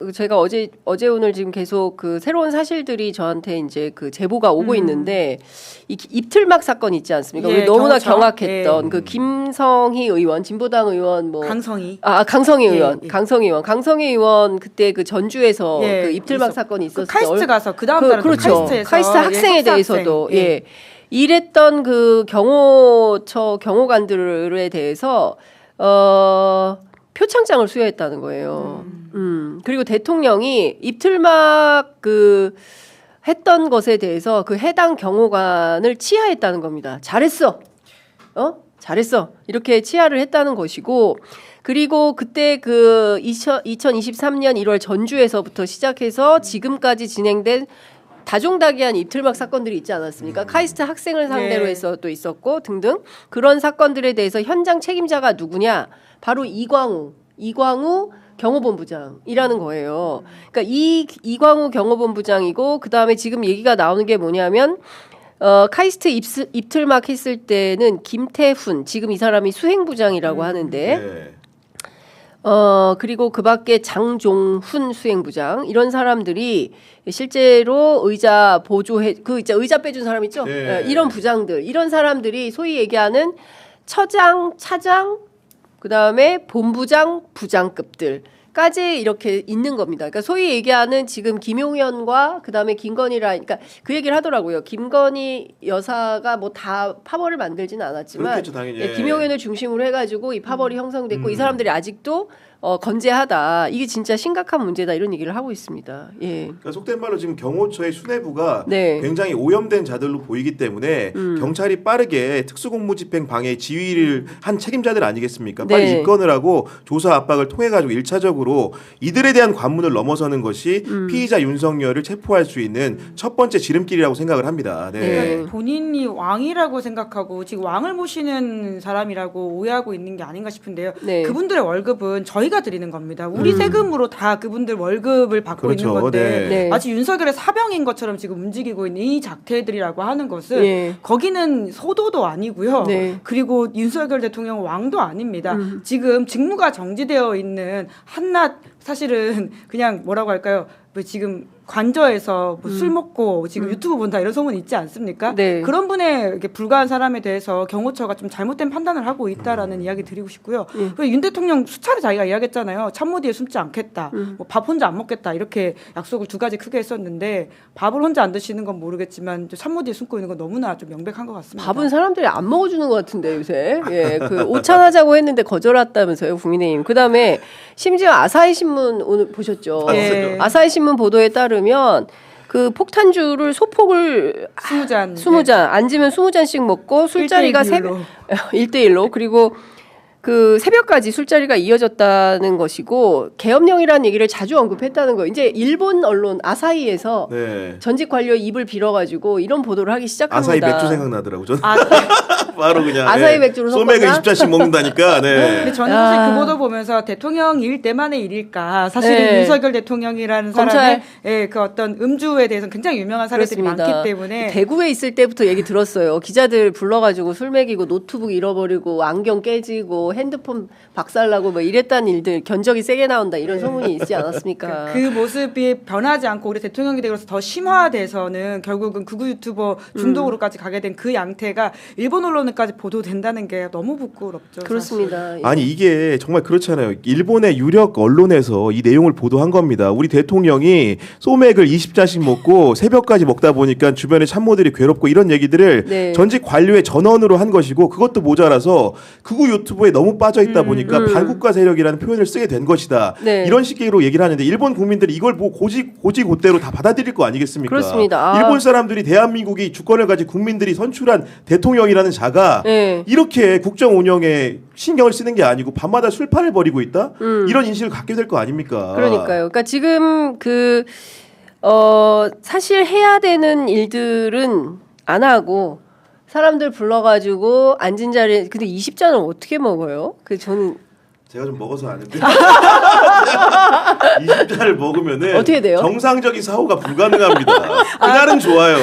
그 제가 어제 오늘 지금 계속 그 새로운 사실들이 저한테 이제 그 제보가 오고 있는데 이 입틀막 사건 있지 않습니까? 우리 너무나 경악했던 그 김성희 의원, 진보당 의원 강성희 의원, 강성희 의원 그때 그 전주에서 그 입틀막 사건이 있었어요. 카이스트 가서 그 다음 날은 그렇죠. 카이스트 학생에 대해서도 이랬던 그 경호처 경호관들에 대해서 표창장을 수여했다는 거예요. 그리고 대통령이 입틀막 그 했던 것에 대해서 그 해당 경호관을 치하했다는 겁니다. 잘했어. 잘했어. 이렇게 치하를 했다는 것이고, 그리고 그때 그 2023년 1월 전주에서부터 시작해서 지금까지 진행된 다종다기한 입틀막 사건들이 있지 않았습니까? 카이스트 학생을 상대로 해서 또 있었고 등등 그런 사건들에 대해서 현장 책임자가 누구냐? 바로 이광우 경호본부장이라는 거예요. 그러니까 이광우 경호본부장이고 그 다음에 지금 얘기가 나오는 게 뭐냐면 카이스트 입틀막 했을 때는 김태훈 지금 이 사람이 수행부장이라고 하는데. 그리고 그 밖에 장종훈 수행부장 이런 사람들이 실제로 의자 의자 빼준 사람 있죠? 이런 부장들, 이런 사람들이 소위 얘기하는 처장, 차장, 그 다음에 본부장, 부장급들까지 이렇게 있는 겁니다. 그러니까 소위 얘기하는 지금 김용현과 그 다음에 그러니까 그 얘기를 하더라고요. 김건희 여사가 뭐 다 파벌을 만들지는 않았지만 김용현을 중심으로 해가지고 이 파벌이 형성됐고 이 사람들이 아직도 건재하다. 이게 진짜 심각한 문제다. 이런 얘기를 하고 있습니다. 그러니까 속된 말로 지금 경호처의 수뇌부가 굉장히 오염된 자들로 보이기 때문에 경찰이 빠르게 특수공무집행 방해 지휘를 한 책임자들 아니겠습니까? 빨리 입건을 하고 조사 압박을 통해 가지고 1차적으로 이들에 대한 관문을 넘어서는 것이 피의자 윤석열을 체포할 수 있는 첫 번째 지름길이라고 생각을 합니다. 그러니까 본인이 왕이라고 생각하고 지금 왕을 모시는 사람이라고 오해하고 있는 게 아닌가 싶은데요. 그분들의 월급은 저희가 드리는 겁니다. 우리 세금으로 다 그분들 월급을 받고 있는 건데 마치 윤석열의 사병인 것처럼 지금 움직이고 있는 이 작태들이라고 하는 것은 거기는 소도도 아니고요. 그리고 윤석열 대통령 왕도 아닙니다. 지금 직무가 정지되어 있는 한낱 사실은 그냥 뭐라고 할까요? 뭐 지금 관저에서 뭐 술 먹고 지금 유튜브 본다 이런 소문 있지 않습니까? 그런 분에 불과한 사람에 대해서 경호처가 좀 잘못된 판단을 하고 있다라는 이야기 드리고 싶고요. 그리고 윤 대통령 수차례 자기가 이야기했잖아요. 참모 뒤에 숨지 않겠다. 뭐 밥 혼자 안 먹겠다. 이렇게 약속을 두 가지 크게 했었는데 밥을 혼자 안 드시는 건 모르겠지만 참모 뒤에 숨고 있는 건 너무나 좀 명백한 것 같습니다. 밥은 사람들이 안 먹어주는 것 같은데 요새. 그 오찬하자고 했는데 거절했다면서요, 국민의힘. 그다음에 심지어 아사히 신문 오늘 보셨죠? 아사히 신문 보도에 따르면 그 폭탄주를 소폭을 20잔 앉으면 20잔씩 먹고 술자리가 1대1로 그리고 그 새벽까지 술자리가 이어졌다는 것이고 계엄령이라는 얘기를 자주 언급했다는 거. 이제 일본 언론 아사히에서 전직 관료 입을 빌어가지고 이런 보도를 하기 시작합니다. 아사히 맥주 생각나더라고 저는. 바로 그냥 아사히 맥주로 소맥을 20잔씩 먹는다니까. 근데 저는 사실 그 보도 보면서 대통령 일 때만의 일일까. 사실은 윤석열 대통령이라는 사람의 그 어떤 음주에 대해서는 굉장히 유명한 사례들이 많기 때문에 대구에 있을 때부터 얘기 들었어요. 기자들 불러가지고 술 먹이고 노트북 잃어버리고 안경 깨지고 핸드폰 박살나고 뭐 이랬다는 일들 견적이 세게 나온다 이런 소문이 있지 않았습니까? 그 모습이 변하지 않고 우리 대통령이 되고서 더 심화돼서는 결국은 극우 유튜버 중독으로까지 가게 된 그 양태가 일본 언론에까지 보도된다는 게 너무 부끄럽죠. 그렇습니다. 아니 이게 정말 그렇잖아요. 일본의 유력 언론에서 이 내용을 보도한 겁니다. 우리 대통령이 소맥을 20잔씩 먹고 새벽까지 먹다 보니까 주변의 참모들이 괴롭고 이런 얘기들을 전직 관료의 전언으로 한 것이고 그것도 모자라서 극우 유튜브에 너무 빠져 있다 보니까 반국가 세력이라는 표현을 쓰게 된 것이다. 이런 식으로 얘기를 하는데 일본 국민들이 이걸 뭐 고지고대로 다 받아들일 거 아니겠습니까? 그렇습니다. 일본 사람들이 대한민국이 주권을 가진 국민들이 선출한 대통령이라는 자가 이렇게 국정 운영에 신경을 쓰는 게 아니고 밤마다 술판을 벌이고 있다? 이런 인식을 갖게 될 거 아닙니까? 그러니까요. 그러니까 지금 사실 해야 되는 일들은 안 하고 사람들 불러가지고 앉은 자리에 근데 20잔을 어떻게 먹어요? 저는 제가 좀 먹어서 아는데 20잔을 먹으면은 어떻게 돼요? 정상적인 사고가 불가능합니다. 그날은 좋아요.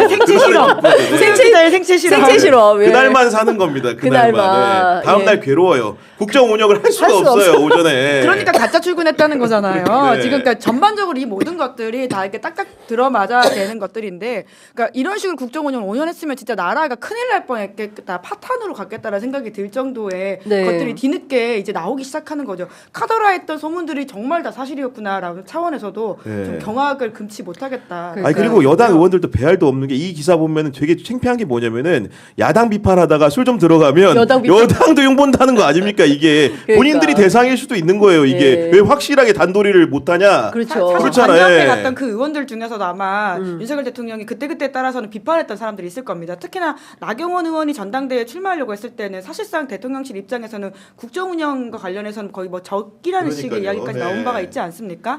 생체 실험. 생체 실험. 생체 실험. 예. 그날만 사는 겁니다. 그날만. 그날만. 네. 다음 날 괴로워요. 국정 운영을 할 수가 없어요. 오전에. 그러니까 가짜 출근했다는 거잖아요. 네. 지금 그러니까 전반적으로 이 모든 것들이 다 이렇게 딱딱 들어맞아야 되는 것들인데, 그러니까 이런 식으로 국정 운영 5년 했으면 진짜 나라가 큰일 날 뻔했겠다, 파탄으로 갔겠다라는 생각이 들 정도의 네. 것들이 뒤늦게 이제 나오기 시작하는 거죠. 카더라했던 소문들이 정말 다 사실이었구나라는 차원에서도 네. 좀 경악을 금치 못하겠다. 아니 그리고 여당 의원들도 배알도 없는 게 이 기사 보면은 되게 창피한 게 뭐냐면은 야당 비판하다가 술 좀 들어가면 여당 비판. 여당도 욕본다는 거 아닙니까 이게 그러니까. 본인들이 대상일 수도 있는 거예요 이게 예. 왜 확실하게 단도리를 못하냐 그렇죠. 사실 그렇잖아요. 관여앞에 예. 갔던 그 의원들 중에서도 아마 윤석열 대통령이 그때그때 따라서는 비판했던 사람들이 있을 겁니다. 특히나 나경원 의원이 전당대회에 출마하려고 했을 때는 사실상 대통령실 입장에서는 국정 운영과 관련해서는 거의 뭐 적기라는 식의 그러니까요. 이야기까지 네. 나온 바가 있지 않습니까?